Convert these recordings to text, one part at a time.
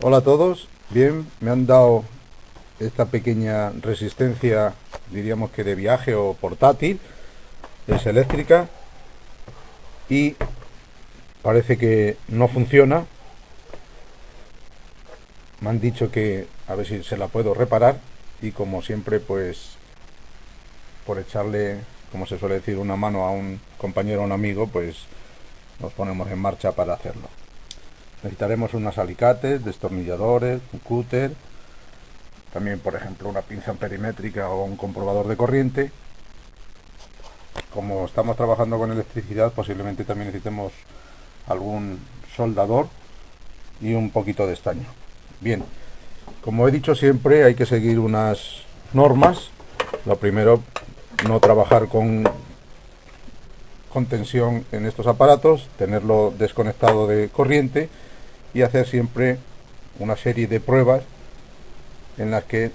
Hola a todos, bien, me han dado esta pequeña resistencia, diríamos que de viaje o portátil, es eléctrica y parece que no funciona. Me han dicho que a ver si se la puedo reparar y como siempre pues por echarle, como se suele decir, una mano a un compañero o un amigo, pues nos ponemos en marcha para hacerlo. Necesitaremos unos alicates, destornilladores, un cúter, también por ejemplo una pinza perimétrica o un comprobador de corriente. Como estamos trabajando con electricidad, posiblemente también necesitemos algún soldador y un poquito de estaño. Bien, como he dicho siempre, hay que seguir unas normas. Lo primero, no trabajar con tensión en estos aparatos, tenerlo desconectado de corriente y hacer siempre una serie de pruebas en las que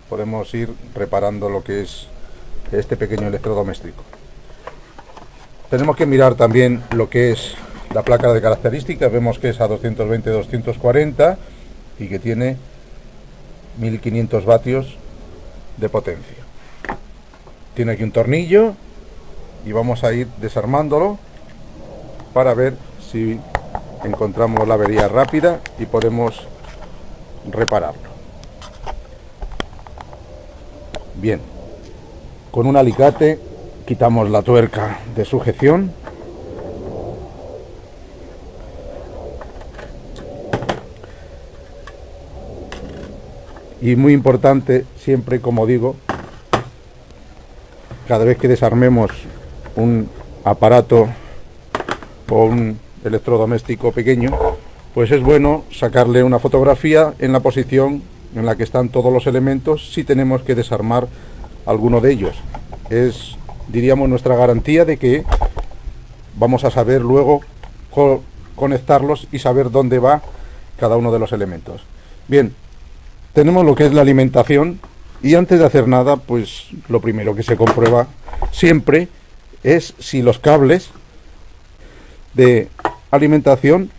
podemos ir reparando lo que es este pequeño electrodoméstico. Tenemos que mirar también lo que es la placa de características. Vemos que es a 220-240 y que tiene 1500 vatios de potencia. Tiene aquí un tornillo y vamos a ir desarmándolo para ver si encontramos la avería rápida y podemos repararlo. Bien, con un alicate quitamos la tuerca de sujeción y muy importante siempre, como digo, cada vez que desarmemos un aparato o un electrodoméstico pequeño, pues es bueno sacarle una fotografía en la posición en la que están todos los elementos si tenemos que desarmar alguno de ellos. Es, diríamos, nuestra garantía de que vamos a saber luego conectarlos y saber dónde va cada uno de los elementos. Bien, tenemos lo que es la alimentación y antes de hacer nada, pues lo primero que se comprueba siempre es si los cables de alimentación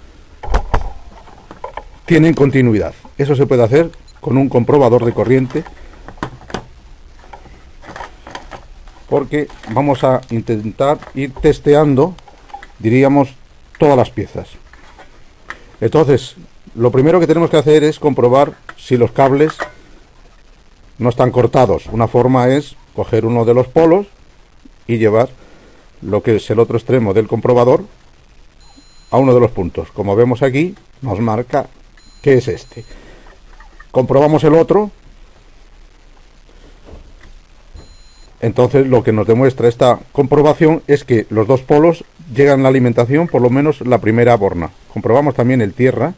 tienen continuidad. Eso se puede hacer con un comprobador de corriente, porque vamos a intentar ir testeando, diríamos, todas las piezas. Entonces, lo primero que tenemos que hacer es comprobar si los cables no están cortados. Una forma es coger uno de los polos y llevar lo que es el otro extremo del comprobador a uno de los puntos. Como vemos aquí, nos marca que es este. Comprobamos el otro. Entonces lo que nos demuestra esta comprobación es que los dos polos llegan a la alimentación, por lo menos la primera borna. Comprobamos también el tierra.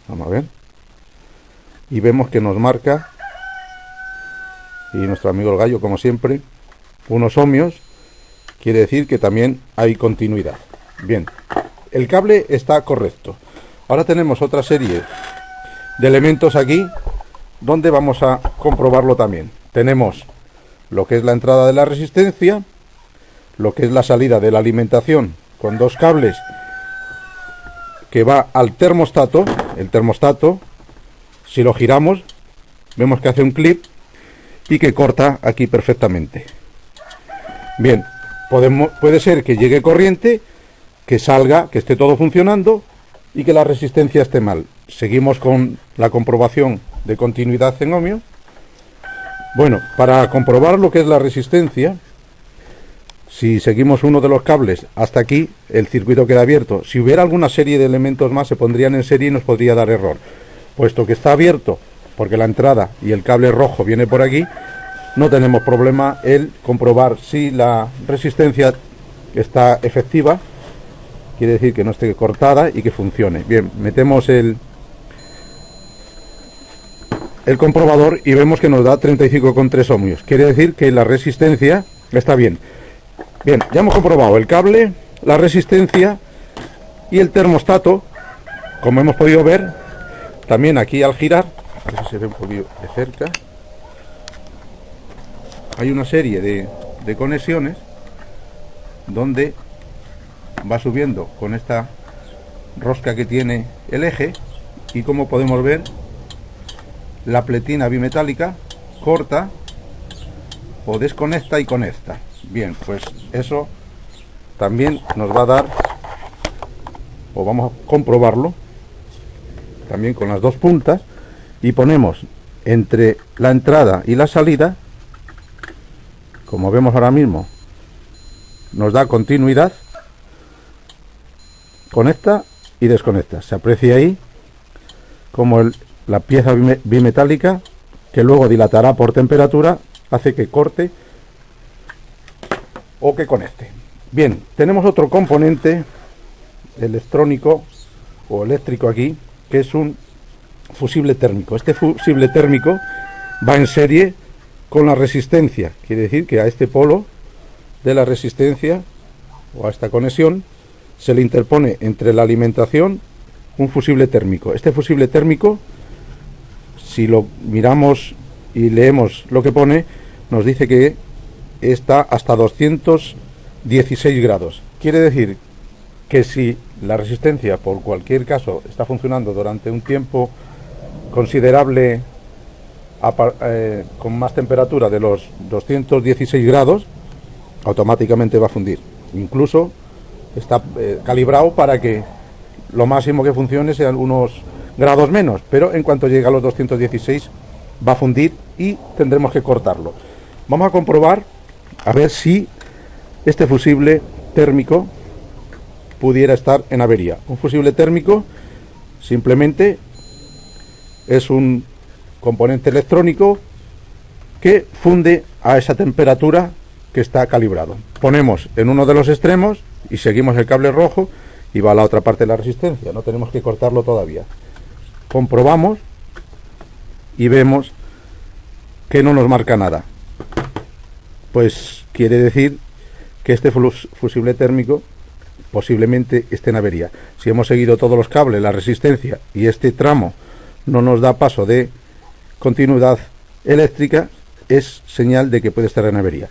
Vamos a ver. Y vemos que nos marca, y nuestro amigo el gallo, como siempre, unos ohmios. Quiere decir que también hay continuidad. Bien, el cable está correcto. Ahora tenemos otra serie de elementos aquí donde vamos a comprobarlo también. Tenemos lo que es la entrada de la resistencia, lo que es la salida de la alimentación con dos cables que va al termostato. El termostato, si lo giramos, vemos que hace un clip y que corta aquí perfectamente. Bien, puede ser que llegue corriente, que salga, que esté todo funcionando y que la resistencia esté mal. Seguimos con la comprobación de continuidad en ohmios. Bueno, para comprobar lo que es la resistencia, si seguimos uno de los cables hasta aquí, el circuito queda abierto. Si hubiera alguna serie de elementos más, se pondrían en serie y nos podría dar error. Puesto que está abierto, porque la entrada y el cable rojo viene por aquí, no tenemos problema el comprobar si la resistencia está efectiva. Quiere decir que no esté cortada y que funcione. Bien, metemos el comprobador y vemos que nos da 35,3 ohmios. Quiere decir que la resistencia está bien. Bien, ya hemos comprobado el cable, la resistencia y el termostato. Como hemos podido ver, también aquí al girar, a ver si se ve un poquito de cerca, hay una serie de conexiones donde va subiendo con esta rosca que tiene el eje, y como podemos ver, la pletina bimetálica corta o desconecta y conecta. Bien, pues eso también nos va a dar, o vamos a comprobarlo también con las dos puntas, y ponemos entre la entrada y la salida, como vemos ahora mismo, nos da continuidad, conecta y desconecta. Se aprecia ahí como la pieza bimetálica, que luego dilatará por temperatura, hace que corte o que conecte. Bien, tenemos otro componente electrónico o eléctrico aquí, que es un fusible térmico. Este fusible térmico va en serie con la resistencia, quiere decir que a este polo de la resistencia o a esta conexión se le interpone entre la alimentación un fusible térmico. Este fusible térmico, si lo miramos y leemos lo que pone, nos dice que está hasta 216 grados. Quiere decir que si la resistencia, por cualquier caso, está funcionando durante un tiempo considerable con más temperatura de los 216 grados, automáticamente va a fundir. Incluso está calibrado para que lo máximo que funcione sean unos grados menos, pero en cuanto llegue a los 216 va a fundir y tendremos que cortarlo. Vamos a comprobar a ver si este fusible térmico pudiera estar en avería. Un fusible térmico simplemente es un componente electrónico que funde a esa temperatura que está calibrado. Ponemos en uno de los extremos y seguimos el cable rojo y va a la otra parte de la resistencia. No tenemos que cortarlo todavía. Comprobamos y vemos que no nos marca nada. Pues quiere decir que este fusible térmico posiblemente esté en avería. Si hemos seguido todos los cables, la resistencia, y este tramo no nos da paso de continuidad eléctrica, es señal de que puede estar en avería.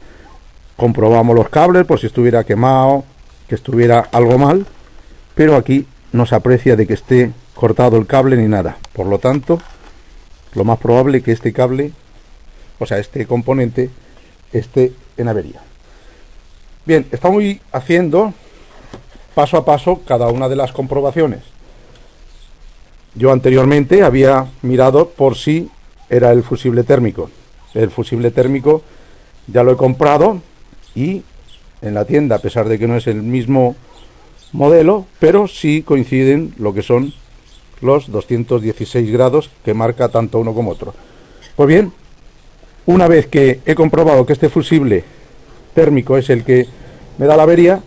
Comprobamos los cables por si estuviera quemado, que estuviera algo mal, pero aquí no se aprecia de que esté cortado el cable ni nada. Por lo tanto, lo más probable es que este cable, o sea, este componente, esté en avería. Bien, estamos haciendo paso a paso cada una de las comprobaciones. Yo anteriormente había mirado por si era el fusible térmico. El fusible térmico ya lo he comprado y en la tienda, a pesar de que no es el mismo modelo, pero sí coinciden lo que son los 216 grados que marca tanto uno como otro. Pues bien, una vez que he comprobado que este fusible térmico es el que me da la avería,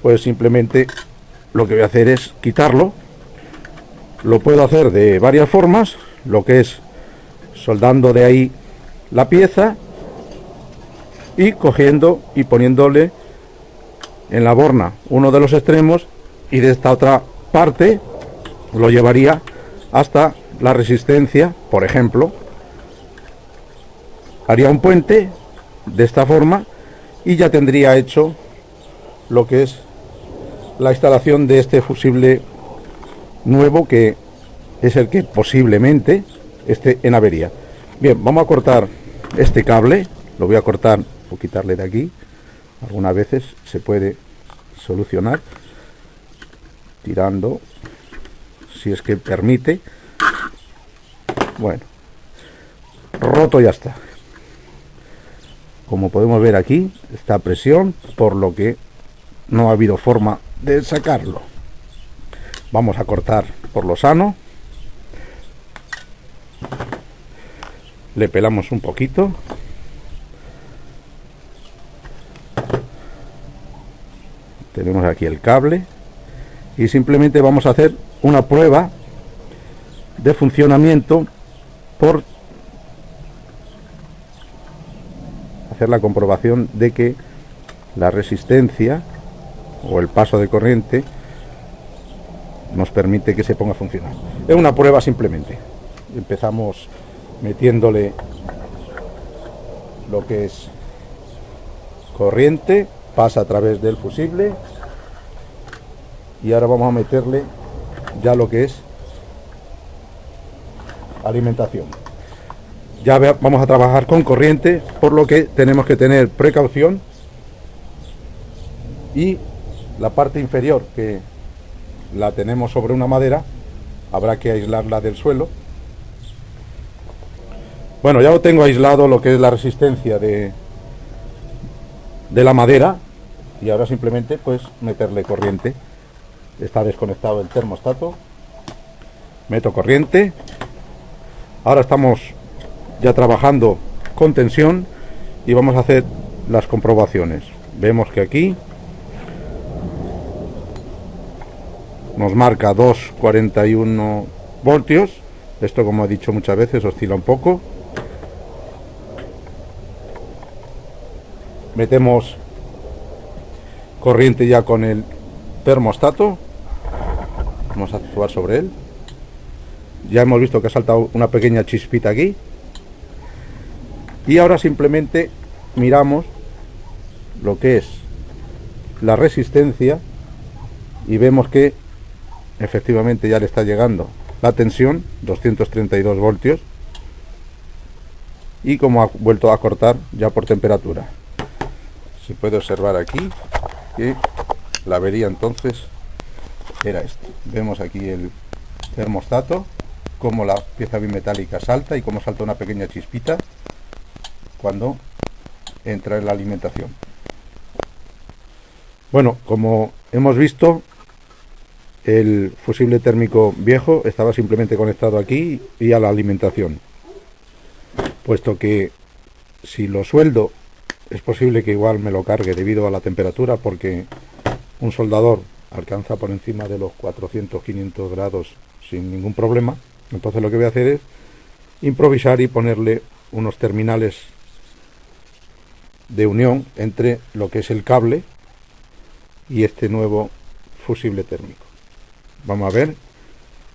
pues simplemente lo que voy a hacer es quitarlo. Lo puedo hacer de varias formas, lo que es soldando de ahí la pieza y cogiendo y poniéndole en la borna uno de los extremos, y de esta otra parte lo llevaría hasta la resistencia. Por ejemplo, haría un puente de esta forma y ya tendría hecho lo que es la instalación de este fusible nuevo, que es el que posiblemente esté en avería. Bien, vamos a cortar este cable. Lo voy a cortar o quitarle de aquí. Algunas veces se puede solucionar tirando, si es que permite. Bueno, roto ya está. Como podemos ver aquí, está a presión, por lo que no ha habido forma de sacarlo. Vamos a cortar por lo sano. Le pelamos un poquito. Tenemos aquí el cable y simplemente vamos a hacer una prueba de funcionamiento por hacer la comprobación de que la resistencia o el paso de corriente nos permite que se ponga a funcionar. Es una prueba simplemente. Empezamos metiéndole lo que es corriente, pasa a través del fusible, y ahora vamos a meterle ya lo que es alimentación. Ya vamos a trabajar con corriente, por lo que tenemos que tener precaución, y la parte inferior, que la tenemos sobre una madera, habrá que aislarla del suelo. Bueno, ya lo tengo aislado, lo que es la resistencia de la madera, y ahora simplemente pues meterle corriente. Está desconectado el termostato, meto corriente. Ahora estamos ya trabajando con tensión y vamos a hacer las comprobaciones. Vemos que aquí nos marca 2,41 voltios. Esto, como he dicho muchas veces, oscila un poco. Metemos corriente ya con el termostato. Vamos a actuar sobre él. Ya hemos visto que ha saltado una pequeña chispita aquí. Y ahora simplemente miramos lo que es la resistencia y vemos que efectivamente ya le está llegando la tensión, 232 voltios, y como ha vuelto a cortar ya por temperatura. Se puede observar aquí que la avería entonces era esta. Vemos aquí el termostato, como la pieza bimetálica salta y como salta una pequeña chispita cuando entra en la alimentación. Bueno, como hemos visto, el fusible térmico viejo estaba simplemente conectado aquí y a la alimentación, puesto que si lo sueldo es posible que igual me lo cargue debido a la temperatura, porque un soldador alcanza por encima de los 400-500 grados sin ningún problema. Entonces lo que voy a hacer es improvisar y ponerle unos terminales de unión entre lo que es el cable y este nuevo fusible térmico. Vamos a ver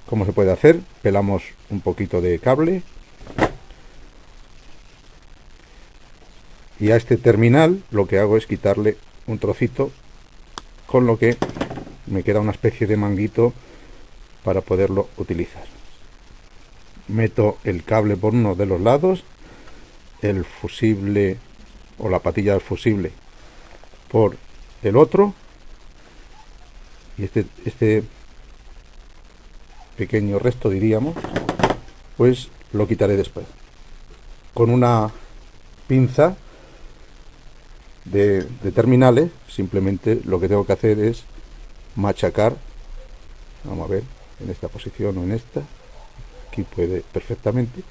cómo se puede hacer. Pelamos un poquito de cable y a este terminal lo que hago es quitarle un trocito, con lo que me queda una especie de manguito para poderlo utilizar. Meto el cable por uno de los lados, el fusible o la patilla del fusible por el otro, y este pequeño resto, diríamos, pues lo quitaré después. Con una pinza de terminales, simplemente lo que tengo que hacer es machacar. Vamos a ver, en esta posición o en esta, aquí puede perfectamente,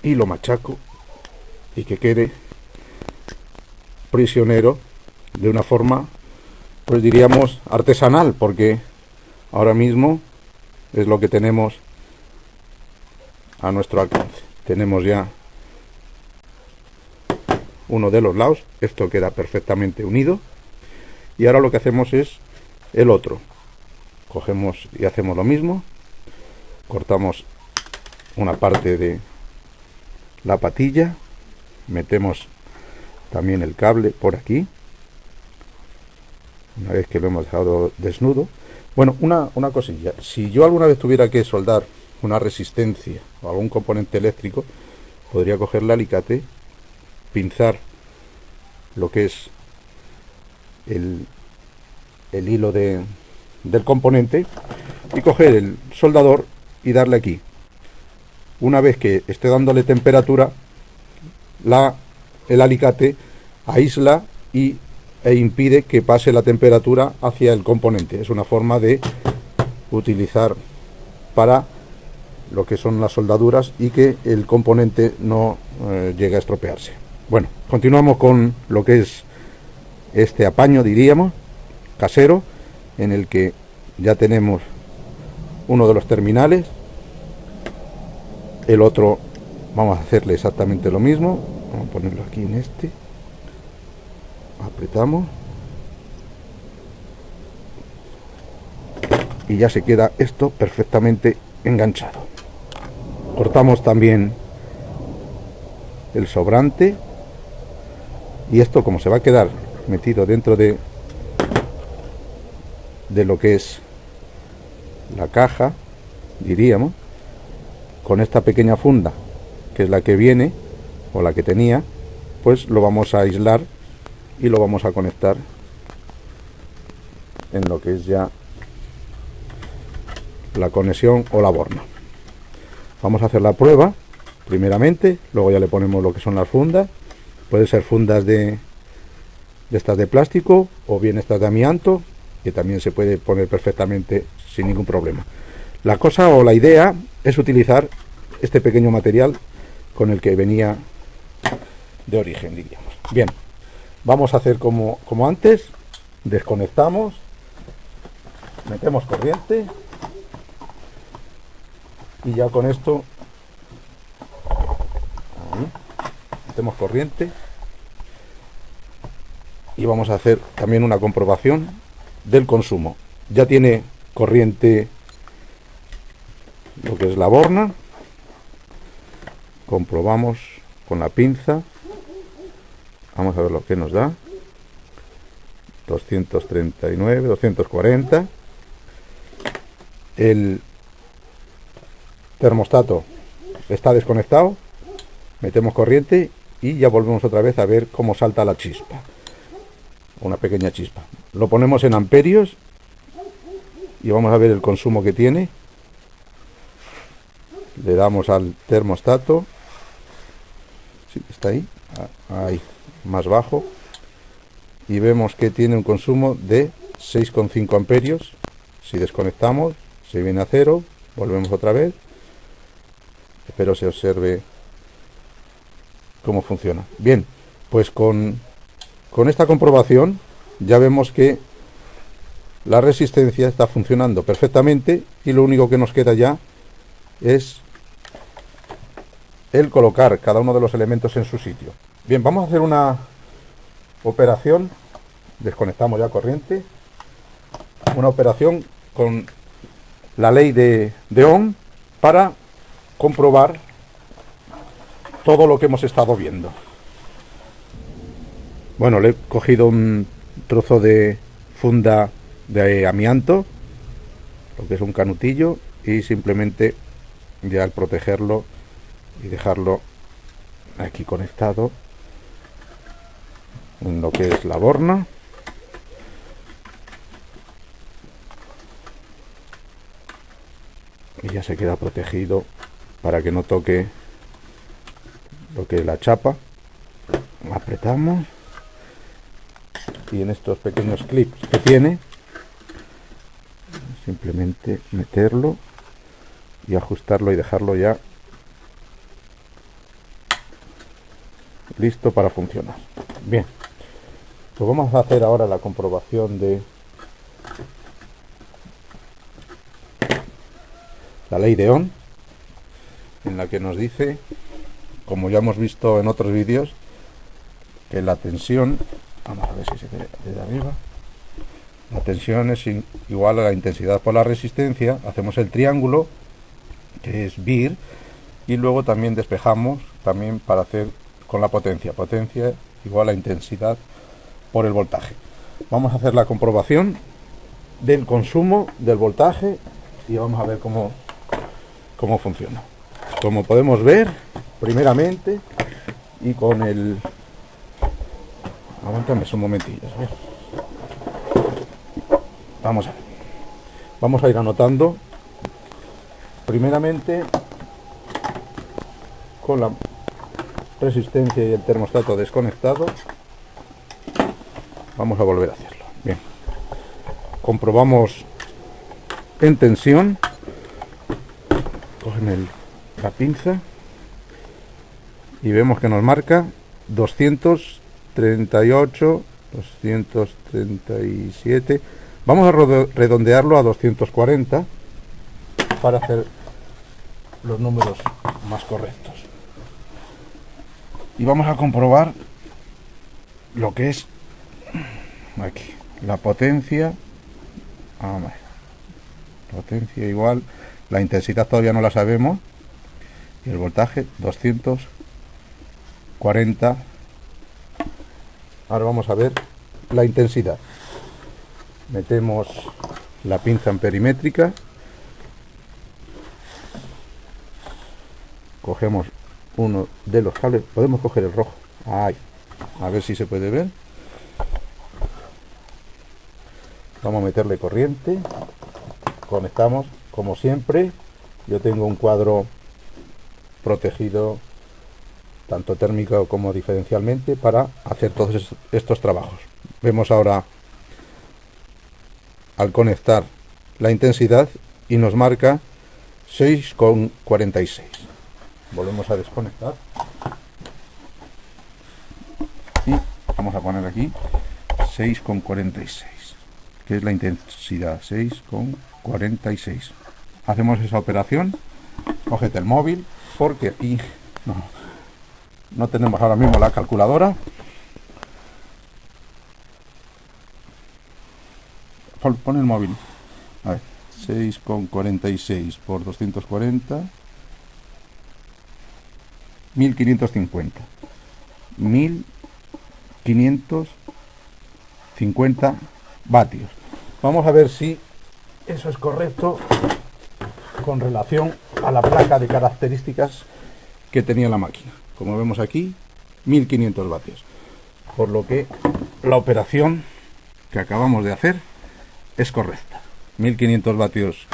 y lo machaco y que quede prisionero de una forma, pues diríamos, artesanal, porque ahora mismo es lo que tenemos a nuestro alcance. Tenemos ya uno de los lados, esto queda perfectamente unido, y ahora lo que hacemos es el otro. Cogemos y hacemos lo mismo, cortamos una parte de la patilla, metemos también el cable por aquí, una vez que lo hemos dejado desnudo. Bueno, una cosilla, si yo alguna vez tuviera que soldar una resistencia o algún componente eléctrico, podría coger el alicate, pinzar lo que es el hilo del componente y coger el soldador y darle aquí. Una vez que esté dándole temperatura, el alicate aísla e impide que pase la temperatura hacia el componente. Es una forma de utilizar para lo que son las soldaduras y que el componente no llegue a estropearse. Bueno, continuamos con lo que es este apaño, diríamos, casero, en el que ya tenemos uno de los terminales. El otro vamos a hacerle exactamente lo mismo. Vamos a ponerlo aquí en este. Apretamos. Y ya se queda esto perfectamente enganchado. Cortamos también el sobrante. Y esto, como se va a quedar metido dentro de de lo que es la caja, diríamos, con esta pequeña funda, que es la que viene, o la que tenía, pues lo vamos a aislar y lo vamos a conectar en lo que es ya la conexión o la borna. Vamos a hacer la prueba primeramente, luego ya le ponemos lo que son las fundas. Pueden ser fundas de estas de plástico o bien estas de amianto, que también se puede poner perfectamente sin ningún problema. La cosa o la idea es utilizar este pequeño material con el que venía de origen, diríamos. Bien, vamos a hacer como antes. Desconectamos, metemos corriente y ya con esto ahí, metemos corriente y vamos a hacer también una comprobación del consumo. Ya tiene corriente lo que es la borna. Comprobamos con la pinza. Vamos a ver lo que nos da. 239, 240. El termostato está desconectado. Metemos corriente y ya volvemos otra vez a ver cómo salta la chispa. Una pequeña chispa. Lo ponemos en amperios y vamos a ver el consumo que tiene. Le damos al termostato. Sí, está ahí. Ahí, más bajo. Y vemos que tiene un consumo de 6,5 amperios. Si desconectamos, se viene a cero. Volvemos otra vez. Espero se observe cómo funciona. Bien, pues con esta comprobación ya vemos que la resistencia está funcionando perfectamente y lo único que nos queda ya es el colocar cada uno de los elementos en su sitio. Bien, vamos a hacer una operación. Desconectamos ya corriente. Una operación con la ley de Ohm para comprobar todo lo que hemos estado viendo. Bueno, le he cogido un trozo de funda de amianto, lo que es un canutillo, y simplemente ya al protegerlo y dejarlo aquí conectado en lo que es la borna, y ya se queda protegido para que no toque lo que es la chapa. Apretamos y en estos pequeños clips que tiene simplemente meterlo y ajustarlo y dejarlo ya listo para funcionar. Bien, pues vamos a hacer ahora la comprobación de la ley de Ohm, en la que nos dice, como ya hemos visto en otros vídeos, que la tensión, vamos a ver si se ve desde arriba, la tensión es igual a la intensidad por la resistencia. Hacemos el triángulo, que es VIR, y luego también despejamos también para hacer con la potencia igual a intensidad por el voltaje. Vamos a hacer la comprobación del consumo del voltaje y vamos a ver cómo funciona. Como podemos ver, primeramente, y con el... Aguántame un momentillo. Vamos a ir anotando. Primeramente, con la resistencia y el termostato desconectado, vamos a volver a hacerlo. Bien, comprobamos en tensión. Cogen la pinza y vemos que nos marca 238, 237. Vamos a redondearlo a 240 para hacer los números más correctos. Y vamos a comprobar lo que es aquí la potencia. Potencia igual, la intensidad todavía no la sabemos, y el voltaje 240. Ahora vamos a ver la intensidad. Metemos la pinza amperimétrica, cogemos uno de los cables, podemos coger el rojo, ahí, a ver si se puede ver. Vamos a meterle corriente, conectamos como siempre. Yo tengo un cuadro protegido tanto térmico como diferencialmente para hacer todos estos trabajos. Vemos ahora al conectar la intensidad y nos marca 6,46. Volvemos a desconectar y vamos a poner aquí 6,46, que es la intensidad, 6,46. Hacemos esa operación, cógete el móvil, porque aquí no tenemos ahora mismo la calculadora. Pon el móvil. A ver, 6,46 por 240, 1550. 1550 vatios. Vamos a ver si eso es correcto con relación a la placa de características que tenía la máquina. Como vemos aquí, 1500 vatios. Por lo que la operación que acabamos de hacer es correcta. 1500 vatios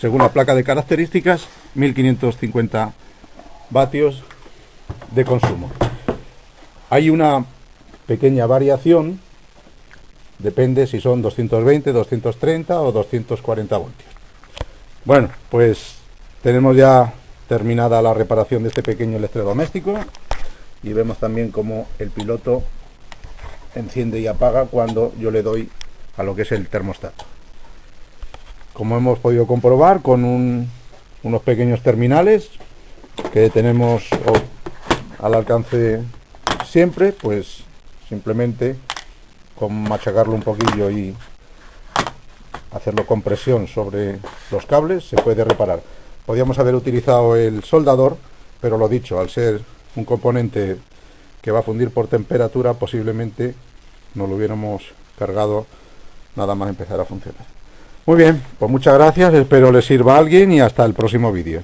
según la placa de características, 1550 vatios de consumo. Hay una pequeña variación, depende si son 220, 230 o 240 voltios. Bueno, pues tenemos ya terminada la reparación de este pequeño electrodoméstico y vemos también cómo el piloto enciende y apaga cuando yo le doy a lo que es el termostato. Como hemos podido comprobar con unos pequeños terminales que tenemos al alcance siempre, pues simplemente con machacarlo un poquillo y hacerlo con presión sobre los cables se puede reparar. Podríamos haber utilizado el soldador, pero lo dicho, al ser un componente que va a fundir por temperatura, posiblemente no lo hubiéramos cargado nada más empezar a funcionar. Muy bien, pues muchas gracias, espero les sirva a alguien y hasta el próximo vídeo.